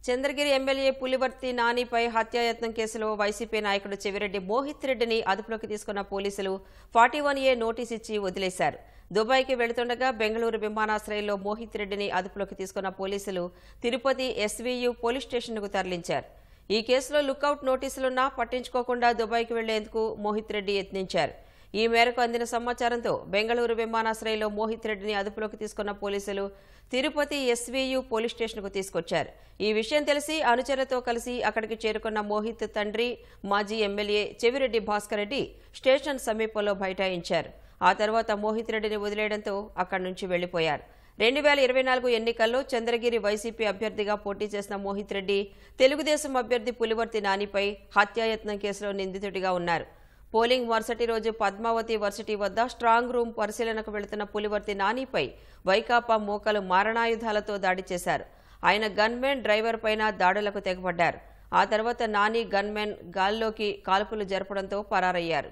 Chandragiri MLA Pulivarthi నానిపై హత్యాయత్నం కేసులో YCP నాయకుడు చెవిరెడ్డి మోహిత్ రెడ్డిని అదుపులోకి తీసుకున్న పోలీసులు 41A నోటీస్ ఇచ్చి వదిలేశారు. దుబాయ్కి వెళుతుండగా బెంగళూరు విమానాశ్రయంలో మోహిత్ రెడ్డిని అదుపులోకి తీసుకున్న పోలీసులు తిరుపతి ఎస్వీయు పోలీస్ స్టేషన్కు తరలించారు. ఈ కేసులో లుకౌట్ నోటీసులున్నా పట్టించుకోకుండా దుబాయ్కి వెళ్లేందుకు మోహిత్ రెడ్డి యత్నించారు. ఈ మేరకు అందిన సమాచారంతో బెంగళూరు విమానాశ్రయంలో మోహిత్ రెడ్డిని అదుపులోకి తీసుకున్న పోలీసులు తిరుపతి ఎస్వీయు పోలీస్ స్టేషన్కు తీసుకొచ్చారు. ఈ విషయం తెలిసి అనుచరులతో కలిసి అక్కడికి చేరుకున్న మోహిత్ తండ్రి మాజీ ఎమ్మెల్యే చెవిరెడ్డి భాస్కర్ రెడ్డి స్టేషన్ సమీపంలో బైఠాయించారు. ఆ తర్వాత మోహిత్ రెడ్డిని వదిలేయడంతో అక్కడి నుంచి వెళ్లిపోయారు. 2024 ఎన్నికల్లో చంద్రగిరి వైసీపీ అభ్యర్థిగా పోటీ చేసిన మోహిత్ రెడ్డి తెలుగుదేశం అభ్యర్థి పులివర్తి నానిపై హత్యాయత్నం కేసులో నిందితుడిగా ఉన్నారు. పోలింగ్ మరుసటి రోజు పద్మావతి వర్సిటీ వద్ద స్ట్రాంగ్ రూమ్ పరిశీలనకు వెళుతున్న పులివర్తి నానిపై వైకాపా మోకలు మారణాయుధాలతో దాడి చేశారు. ఆయన గన్మెన్ డ్రైవర్ పైన దాడులకు తెగబడ్డారు. ఆ తర్వాత నాని గన్మెన్ గాల్లోకి కాల్పులు జరపడంతో పరారయ్యారు.